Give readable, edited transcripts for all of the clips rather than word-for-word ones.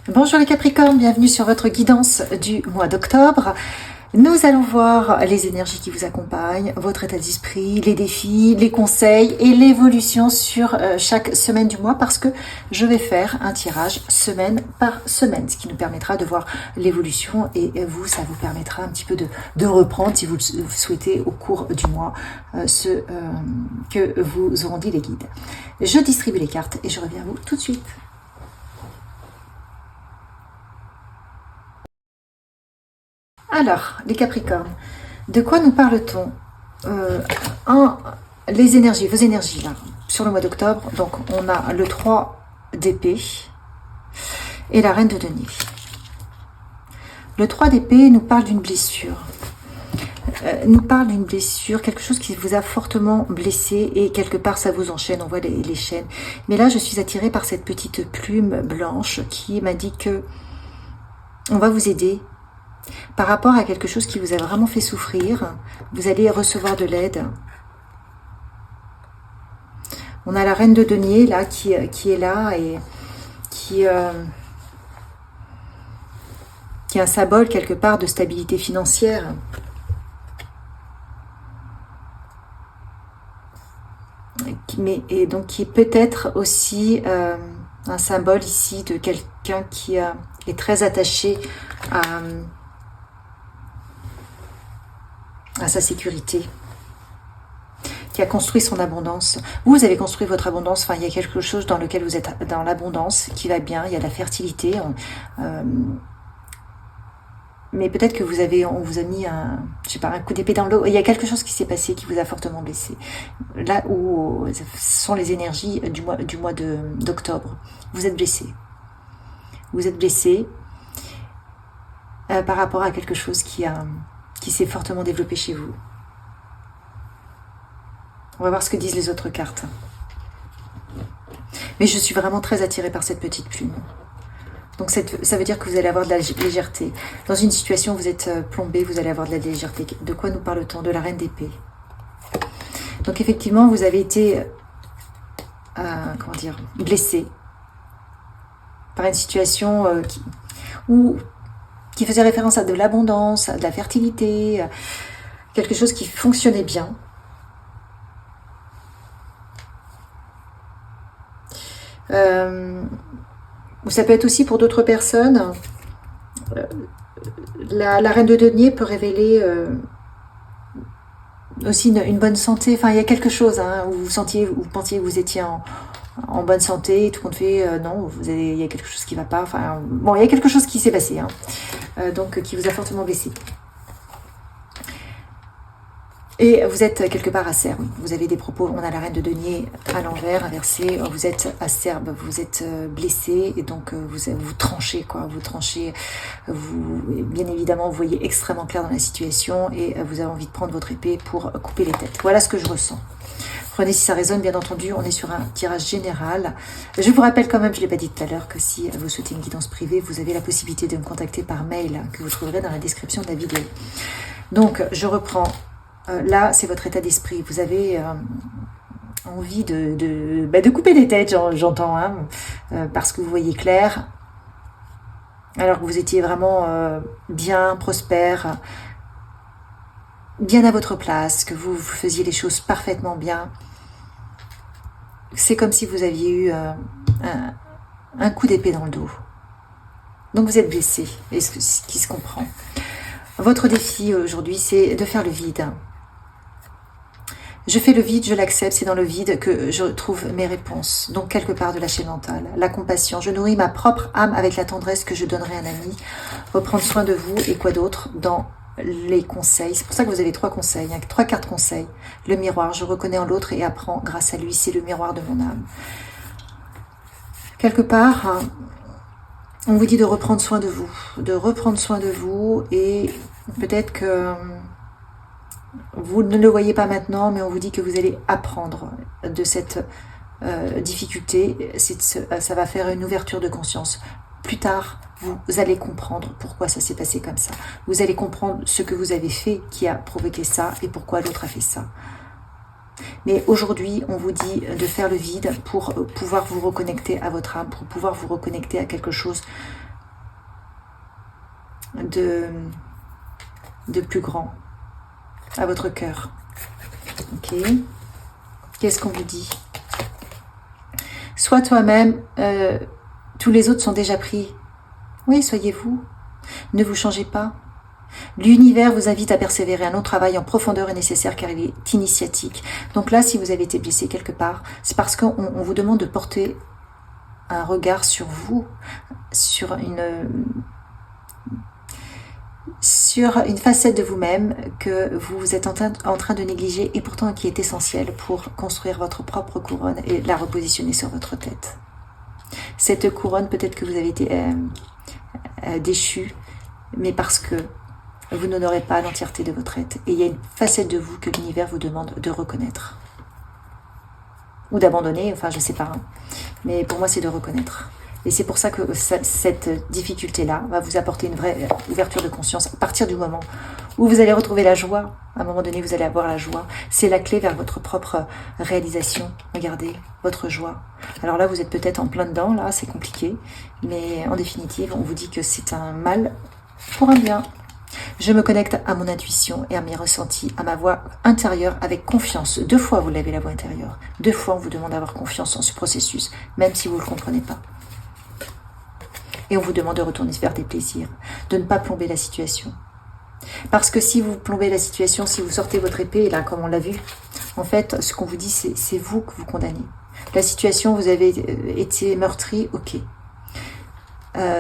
Bonjour les Capricornes, bienvenue sur votre guidance du mois d'octobre. Nous allons voir les énergies qui vous accompagnent, votre état d'esprit, les défis, les conseils et l'évolution sur chaque semaine du mois parce que je vais faire un tirage semaine par semaine, ce qui nous permettra de voir l'évolution et vous, ça vous permettra un petit peu de reprendre si vous le souhaitez au cours du mois ce que vous auront dit les guides. Je distribue les cartes et je reviens à vous tout de suite. Alors, les Capricornes, de quoi nous parle-t-on les énergies, vos énergies là, sur le mois d'octobre. Donc, on a le 3 d'épée et la reine de denier. Le 3 d'épée nous parle d'une blessure. Quelque chose qui vous a fortement blessé et quelque part ça vous enchaîne, on voit les chaînes. Mais là, je suis attirée par cette petite plume blanche qui m'indique que on va vous aider. Par rapport à quelque chose qui vous a vraiment fait souffrir, vous allez recevoir de l'aide. On a la reine de denier là qui est là et qui est un symbole quelque part de stabilité financière. Et donc qui est peut-être aussi un symbole ici de quelqu'un qui est très attaché à sa sécurité, qui a construit son abondance. Vous avez construit votre abondance, enfin il y a quelque chose dans lequel vous êtes dans l'abondance qui va bien, il y a de la fertilité, mais peut-être que on vous a mis je sais pas, un coup d'épée dans l'eau, il y a quelque chose qui s'est passé qui vous a fortement blessé. Là où ce sont les énergies du mois d'octobre, vous êtes blessé. Vous êtes blessé par rapport à quelque chose qui s'est fortement développé chez vous. On va voir ce que disent les autres cartes. Mais je suis vraiment très attirée par cette petite plume. Donc ça veut dire que vous allez avoir de la légèreté. Dans une situation où vous êtes plombé, vous allez avoir de la légèreté. De quoi nous parle-t-on? De la reine d'épée. Donc effectivement, vous avez été blessé par une situation qui faisait référence à de l'abondance, à de la fertilité, quelque chose qui fonctionnait bien. Ça peut être aussi pour d'autres personnes. La reine de denier peut révéler aussi une bonne santé. Enfin, il y a quelque chose où vous pensiez que vous étiez en bonne santé, tout compte fait, non, il y a quelque chose qui ne va pas. Enfin, bon, il y a quelque chose qui s'est passé, donc qui vous a fortement blessé. Et vous êtes quelque part acerbe. Vous avez des propos, on a la reine de denier à l'envers, inversée. Vous êtes acerbe, vous êtes blessé et donc vous tranchez, quoi. Vous tranchez, bien évidemment, vous voyez extrêmement clair dans la situation et vous avez envie de prendre votre épée pour couper les têtes. Voilà ce que je ressens. Prenez si ça résonne, bien entendu, on est sur un tirage général. Je vous rappelle quand même, je ne l'ai pas dit tout à l'heure, que si vous souhaitez une guidance privée, vous avez la possibilité de me contacter par mail, que vous trouverez dans la description de la vidéo. Donc, je reprends. Là, c'est votre état d'esprit. Vous avez envie de couper les têtes, j'entends, parce que vous voyez clair, alors que vous étiez vraiment bien, prospère, bien à votre place, que vous faisiez les choses parfaitement bien. C'est comme si vous aviez eu un coup d'épée dans le dos. Donc vous êtes blessé, et ce qui se comprend. Votre défi aujourd'hui, c'est de faire le vide. Je fais le vide, je l'accepte, c'est dans le vide que je trouve mes réponses. Donc quelque part de lâcher mental, la compassion. Je nourris ma propre âme avec la tendresse que je donnerai à un ami. Reprendre soin de vous et quoi d'autre dans les conseils. C'est pour ça que vous avez 3 conseils, 3 cartes conseils. Le miroir, je reconnais en l'autre et apprends grâce à lui. C'est le miroir de mon âme. Quelque part, on vous dit de reprendre soin de vous. De reprendre soin de vous et peut-être que vous ne le voyez pas maintenant, mais on vous dit que vous allez apprendre de cette difficulté. Ça va faire une ouverture de conscience. Plus tard, vous allez comprendre pourquoi ça s'est passé comme ça. Vous allez comprendre ce que vous avez fait qui a provoqué ça et pourquoi l'autre a fait ça. Mais aujourd'hui, on vous dit de faire le vide pour pouvoir vous reconnecter à votre âme, pour pouvoir vous reconnecter à quelque chose de plus grand à votre cœur. Ok. Qu'est-ce qu'on vous dit? Sois toi-même, tous les autres sont déjà pris. Oui, soyez vous. Ne vous changez pas. L'univers vous invite à persévérer. Un long travail en profondeur est nécessaire car il est initiatique. Donc là, si vous avez été blessé quelque part, c'est parce qu'on vous demande de porter un regard sur vous, sur une facette de vous-même que vous êtes en train de négliger et pourtant qui est essentielle pour construire votre propre couronne et la repositionner sur votre tête. Cette couronne, peut-être que vous avez été déchu, mais parce que vous n'honorez pas l'entièreté de votre être. Et il y a une facette de vous que l'univers vous demande de reconnaître. Ou d'abandonner, enfin je sais pas. Hein. Mais pour moi c'est de reconnaître. Et c'est pour ça que cette difficulté-là va vous apporter une vraie ouverture de conscience. À partir du moment où vous allez retrouver la joie, à un moment donné vous allez avoir la joie. C'est la clé vers votre propre réalisation. Regardez, votre joie. Alors là vous êtes peut-être en plein dedans, là c'est compliqué. Mais en définitive on vous dit que c'est un mal pour un bien. Je me connecte à mon intuition et à mes ressentis, à ma voix intérieure avec confiance. 2 fois vous l'avez la voix intérieure. 2 fois on vous demande d'avoir confiance en ce processus, même si vous ne le comprenez pas. Et on vous demande de retourner vers des plaisirs, de ne pas plomber la situation. Parce que si vous plombez la situation, si vous sortez votre épée, là comme on l'a vu, en fait ce qu'on vous dit c'est vous que vous condamnez. La situation, vous avez été meurtri, ok.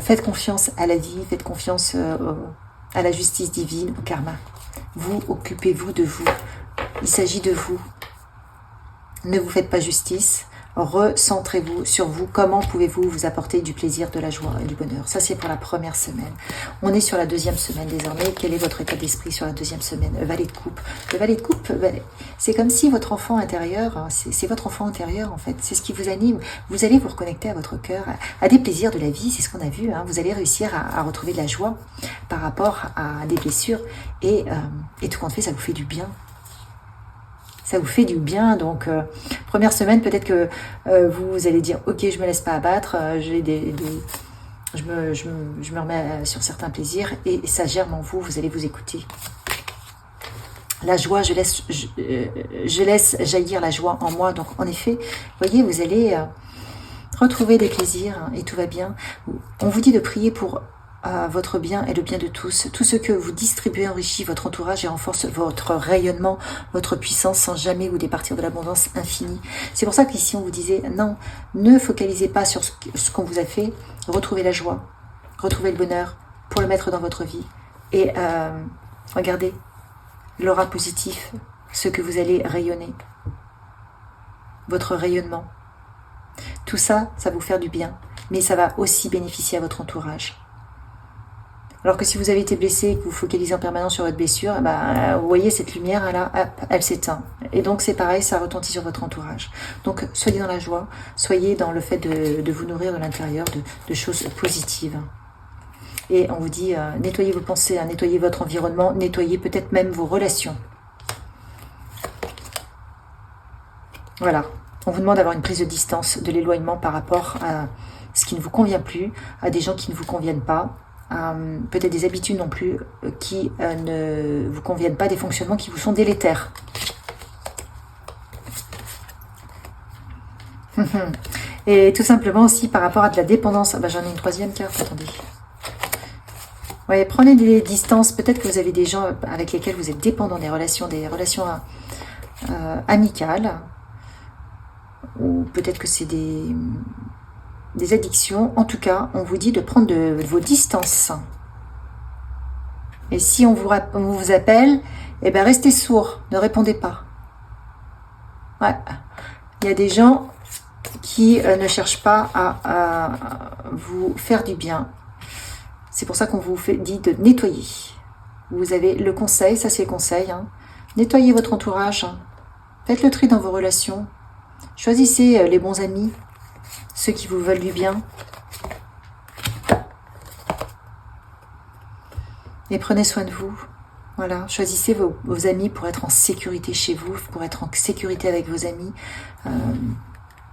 Faites confiance à la vie, faites confiance à la justice divine, au karma. Vous, occupez-vous de vous. Il s'agit de vous. Ne vous faites pas justice. Recentrez-vous sur vous. Comment pouvez-vous vous apporter du plaisir, de la joie et du bonheur? Ça, c'est pour la première semaine. On est sur la 2e semaine désormais. Quel est votre état d'esprit sur la 2e semaine? Valet de coupe. Le valet de coupe, c'est comme si votre enfant intérieur, c'est votre enfant intérieur en fait. C'est ce qui vous anime. Vous allez vous reconnecter à votre cœur, à des plaisirs de la vie. C'est ce qu'on a vu. Hein. Vous allez réussir à retrouver de la joie par rapport à des blessures. Et tout compte fait, ça vous fait du bien. Ça vous fait du bien, donc première semaine, peut-être que vous allez dire, ok, je me laisse pas abattre, je me remets sur certains plaisirs, et ça germe en vous, vous allez vous écouter. La joie, je laisse jaillir la joie en moi, donc en effet, voyez, vous allez retrouver des plaisirs, hein, et tout va bien. On vous dit de prier pour votre bien et le bien de tous. Tout ce que vous distribuez enrichit votre entourage et renforce votre rayonnement, votre puissance sans jamais vous départir de l'abondance infinie. C'est pour ça qu'ici on vous disait non, ne focalisez pas sur ce qu'on vous a fait, retrouvez la joie, retrouvez le bonheur pour le mettre dans votre vie. Et regardez l'aura positif, ce que vous allez rayonner, votre rayonnement. Tout ça, ça va vous faire du bien, mais ça va aussi bénéficier à votre entourage. Alors que si vous avez été blessé et que vous focalisez en permanence sur votre blessure, vous voyez cette lumière, là, elle s'éteint. Et donc c'est pareil, ça retentit sur votre entourage. Donc soyez dans la joie, soyez dans le fait de vous nourrir de l'intérieur de choses positives. Et on vous dit, nettoyez vos pensées, hein, nettoyez votre environnement, nettoyez peut-être même vos relations. Voilà, on vous demande d'avoir une prise de distance, de l'éloignement par rapport à ce qui ne vous convient plus, à des gens qui ne vous conviennent pas, peut-être des habitudes non plus qui ne vous conviennent pas, des fonctionnements qui vous sont délétères. Et tout simplement aussi par rapport à de la dépendance. J'en ai une 3e carte, attendez. Ouais, prenez des distances, peut-être que vous avez des gens avec lesquels vous êtes dépendant, des relations amicales, ou peut-être que c'est des addictions. En tout cas, on vous dit de prendre vos distances. Et si on vous appelle, restez sourd, ne répondez pas. Ouais. Il y a des gens qui ne cherchent pas à vous faire du bien. C'est pour ça qu'on vous dit de nettoyer. Vous avez le conseil, ça c'est le conseil. Hein. Nettoyez votre entourage. Faites le tri dans vos relations. Choisissez les bons amis. Ceux qui vous veulent du bien. Et prenez soin de vous. Voilà, choisissez vos amis pour être en sécurité chez vous, pour être en sécurité avec vos amis.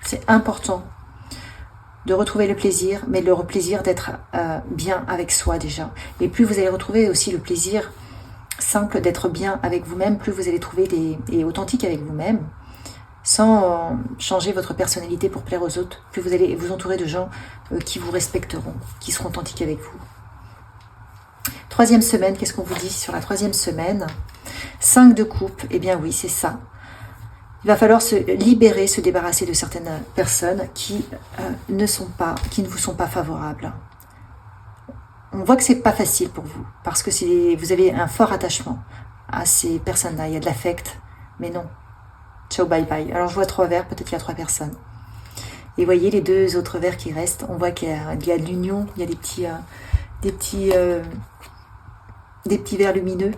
C'est important de retrouver le plaisir, mais le plaisir d'être bien avec soi déjà. Et plus vous allez retrouver aussi le plaisir simple d'être bien avec vous-même, plus vous allez trouver et authentique avec vous-même, sans changer votre personnalité pour plaire aux autres, plus vous allez vous entourer de gens qui vous respecteront, qui seront authentiques avec vous. Troisième semaine, qu'est-ce qu'on vous dit sur la troisième semaine? 5 de coupe, eh bien oui, c'est ça. Il va falloir se libérer, se débarrasser de certaines personnes qui ne vous sont pas favorables. On voit que c'est pas facile pour vous, parce que vous avez un fort attachement à ces personnes-là. Il y a de l'affect, mais non. Ciao, bye bye. Alors je vois 3 verres, peut-être qu'il y a 3 personnes. Et voyez les 2 autres verres qui restent, on voit qu'il y a de l'union, il y a des petits verres lumineux.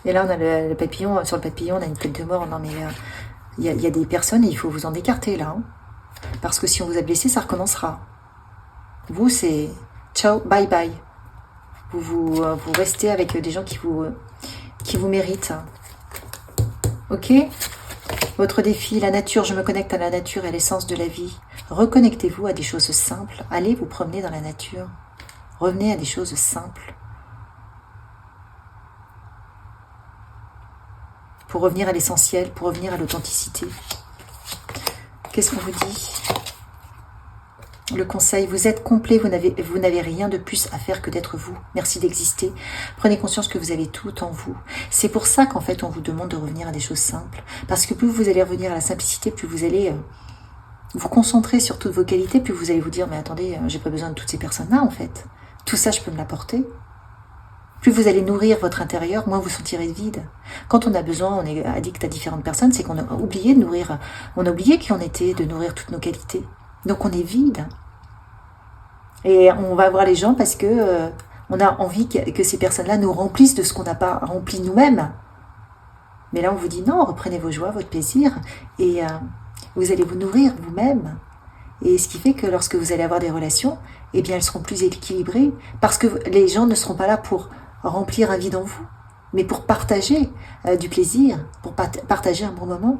Et là, on a le papillon. Sur le papillon, on a une tête de mort. Non, mais il y a des personnes, il faut vous en écarter, là. Hein. Parce que si on vous a blessé, ça recommencera. Vous, c'est ciao, bye bye. Vous restez avec des gens qui vous méritent. Ok? Votre défi, la nature. Je me connecte à la nature et à l'essence de la vie. Reconnectez-vous à des choses simples. Allez vous promener dans la nature. Revenez à des choses simples. Pour revenir à l'essentiel, pour revenir à l'authenticité. Qu'est-ce qu'on vous dit? Le conseil, vous êtes complet, vous n'avez rien de plus à faire que d'être vous. Merci d'exister. Prenez conscience que vous avez tout en vous. C'est pour ça qu'en fait, on vous demande de revenir à des choses simples. Parce que plus vous allez revenir à la simplicité, plus vous allez vous concentrer sur toutes vos qualités, plus vous allez vous dire, mais attendez, j'ai pas besoin de toutes ces personnes-là, en fait. Tout ça, je peux me l'apporter. Plus vous allez nourrir votre intérieur, moins vous sentirez vide. Quand on a besoin, on est addict à différentes personnes, c'est qu'on a oublié de nourrir, on a oublié qui on était, de nourrir toutes nos qualités. Donc on est vide. Et on va voir les gens parce que on a envie que ces personnes-là nous remplissent de ce qu'on n'a pas rempli nous-mêmes. Mais là, on vous dit non, reprenez vos joies, votre plaisir, et vous allez vous nourrir vous-même. Et ce qui fait que lorsque vous allez avoir des relations, eh bien, elles seront plus équilibrées, parce que les gens ne seront pas là pour remplir un vide en vous, mais pour partager du plaisir, pour partager un bon moment.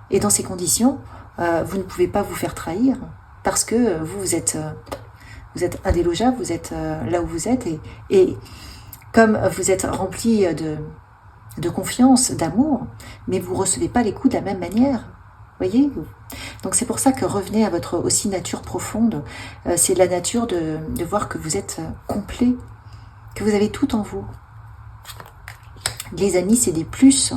Et dans ces conditions, vous ne pouvez pas vous faire trahir, parce que vous êtes indélogeable, vous êtes là où vous êtes, et comme vous êtes rempli de confiance, d'amour, mais vous ne recevez pas les coups de la même manière. Voyez? Donc c'est pour ça que revenez à votre aussi nature profonde. C'est la nature de voir que vous êtes complet, que vous avez tout en vous. Les amis, c'est des plus.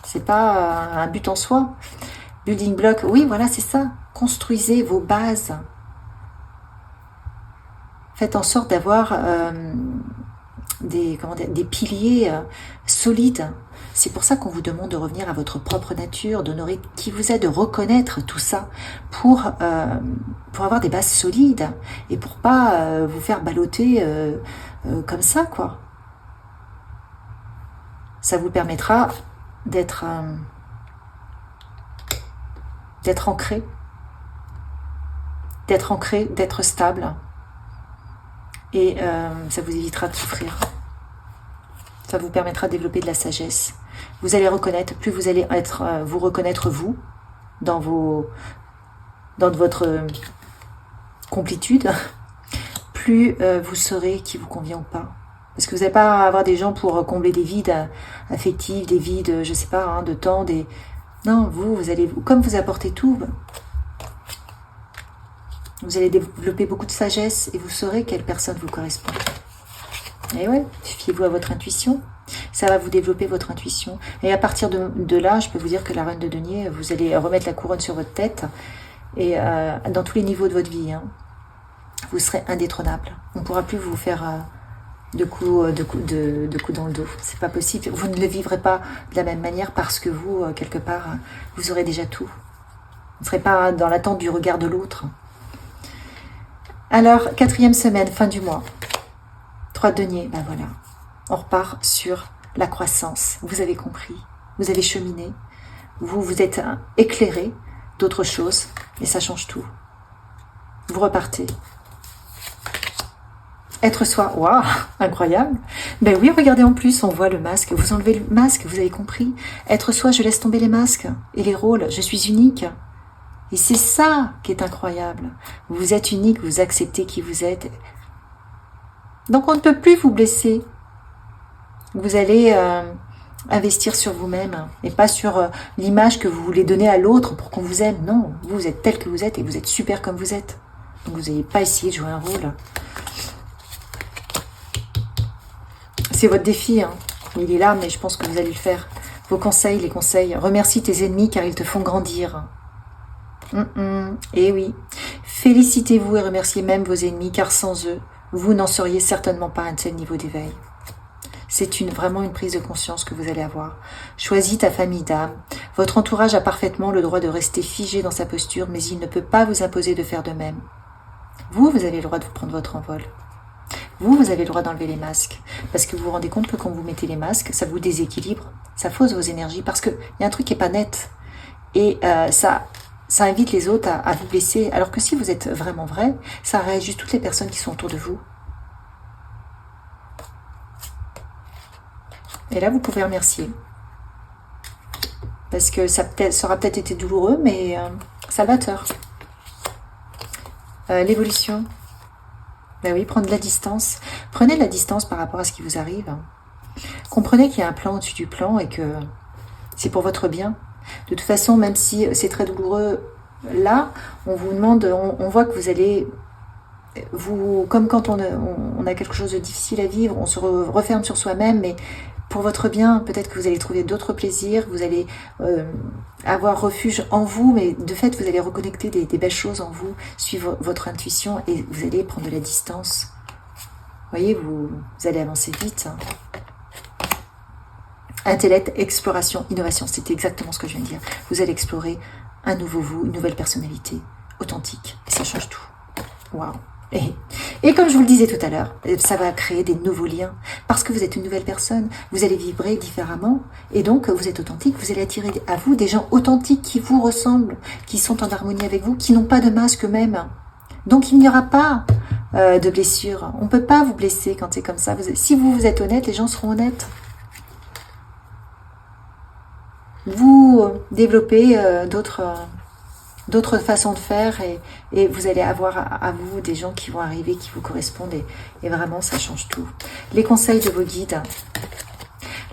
C'est pas un but en soi. Building block, oui, voilà, c'est ça. Construisez vos bases. Faites en sorte d'avoir des piliers solides. C'est pour ça qu'on vous demande de revenir à votre propre nature, d'honorer qui vous êtes, de reconnaître tout ça pour avoir des bases solides et pour pas vous faire balloter comme ça, quoi. Ça vous permettra d'être ancré, d'être stable, et ça vous évitera de souffrir. Ça vous permettra de développer de la sagesse. Vous allez reconnaître, plus vous allez vous reconnaître vous, dans votre complétude, plus vous saurez qui vous convient ou pas. Parce que vous n'allez pas avoir des gens pour combler des vides affectifs, des vides, je sais pas, de temps, Non, vous allez, comme vous apportez tout, vous allez développer beaucoup de sagesse et vous saurez quelle personne vous correspond. Et ouais, fiez-vous à votre intuition. Ça va vous développer votre intuition. Et à partir de là, je peux vous dire que la reine de denier, vous allez remettre la couronne sur votre tête. Et dans tous les niveaux de votre vie, hein, vous serez indétrônable. On ne pourra plus vous faire de coups dans le dos. C'est pas possible. Vous ne le vivrez pas de la même manière parce que vous, quelque part, vous aurez déjà tout. Vous ne serez pas dans l'attente du regard de l'autre. Alors, 4e semaine, fin du mois. 3 de denier, ben voilà. On repart sur la croissance. Vous avez compris. Vous avez cheminé. Vous êtes éclairé d'autres choses. Et ça change tout. Vous repartez. Être soi, waouh, incroyable. Ben oui, regardez en plus, on voit le masque. Vous enlevez le masque, vous avez compris. Être soi, je laisse tomber les masques et les rôles. Je suis unique. Et c'est ça qui est incroyable. Vous êtes unique, vous acceptez qui vous êtes. Donc on ne peut plus vous blesser. Vous allez investir sur vous-même et pas sur l'image que vous voulez donner à l'autre pour qu'on vous aime. Non, vous êtes tel que vous êtes et vous êtes super comme vous êtes. Donc vous n'allez pas essayer de jouer un rôle. C'est votre défi, hein. Il est là, mais je pense que vous allez le faire. Vos conseils, les conseils. Remercie tes ennemis car ils te font grandir. Et oui. Félicitez-vous et remerciez même vos ennemis car sans eux, vous n'en seriez certainement pas à un tel niveau d'éveil. C'est vraiment une prise de conscience que vous allez avoir. Choisis ta famille d'âme. Votre entourage a parfaitement le droit de rester figé dans sa posture, mais il ne peut pas vous imposer de faire de même. Vous avez le droit de prendre votre envol. Vous avez le droit d'enlever les masques. Parce que vous vous rendez compte que quand vous mettez les masques, ça vous déséquilibre. Ça fausse vos énergies. Parce qu'il y a un truc qui n'est pas net. Et ça invite les autres à vous blesser. Alors que si vous êtes vraiment vrai, ça réajuste toutes les personnes qui sont autour de vous. Et là, vous pouvez remercier. Parce que ça aura peut-être été douloureux, mais salvateur. L'évolution. Ben oui, prendre de la distance. Prenez de la distance par rapport à ce qui vous arrive. Comprenez qu'il y a un plan au-dessus du plan et que c'est pour votre bien. De toute façon, même si c'est très douloureux, là, on vous demande, on voit que vous allez, comme quand on a quelque chose de difficile à vivre, on se referme sur soi-même, mais pour votre bien, peut-être que vous allez trouver d'autres plaisirs, vous allez avoir refuge en vous, mais de fait, vous allez reconnecter des belles choses en vous, suivre votre intuition et vous allez prendre de la distance. Vous voyez, vous allez avancer vite. Intellect, exploration, innovation, c'était exactement ce que je viens de dire. Vous allez explorer un nouveau vous, une nouvelle personnalité, authentique, et ça change tout. Waouh! Et comme je vous le disais tout à l'heure, ça va créer des nouveaux liens. Parce que vous êtes une nouvelle personne, vous allez vibrer différemment. Et donc, vous êtes authentique, vous allez attirer à vous des gens authentiques qui vous ressemblent, qui sont en harmonie avec vous, qui n'ont pas de masque eux-mêmes. Donc, il n'y aura pas de blessure. On ne peut pas vous blesser quand c'est comme ça. Si vous êtes honnête, les gens seront honnêtes. Vous développez d'autres façons de faire et vous allez avoir à vous des gens qui vont arriver, qui vous correspondent et vraiment ça change tout. Les conseils de vos guides.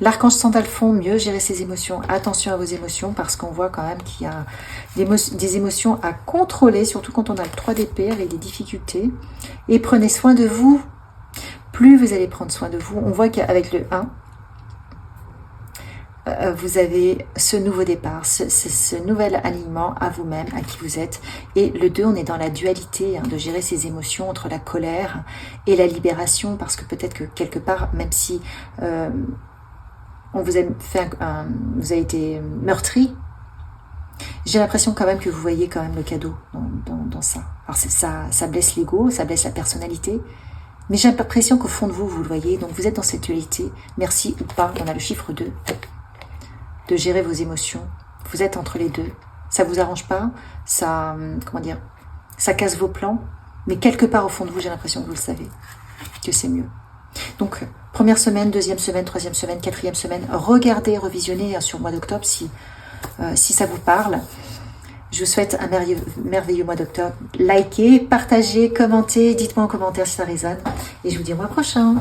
L'archange Sandalphon, mieux gérer ses émotions. Attention à vos émotions parce qu'on voit quand même qu'il y a des émotions à contrôler, surtout quand on a le 3 d'épée avec des difficultés. Et prenez soin de vous. Plus vous allez prendre soin de vous, on voit qu'avec le 1, vous avez ce nouveau départ, ce nouvel alignement à vous-même, à qui vous êtes. Et le 2, on est dans la dualité, de gérer ses émotions entre la colère et la libération, parce que peut-être que quelque part, même si on vous a vous a été meurtri, j'ai l'impression quand même que vous voyez quand même le cadeau dans ça. Alors ça blesse l'ego, ça blesse la personnalité, mais j'ai l'impression qu'au fond de vous, vous le voyez, donc vous êtes dans cette dualité, merci ou pas, on a le chiffre 2. De gérer vos émotions. Vous êtes entre les deux. Ça vous arrange pas, ça, ça casse vos plans, mais quelque part au fond de vous, j'ai l'impression que vous le savez, que c'est mieux. Donc, première semaine, deuxième semaine, troisième semaine, quatrième semaine, regardez, revisionnez sur le mois d'octobre si ça vous parle. Je vous souhaite un merveilleux mois d'octobre. Likez, partagez, commentez, dites-moi en commentaire si ça résonne. Et je vous dis au mois prochain.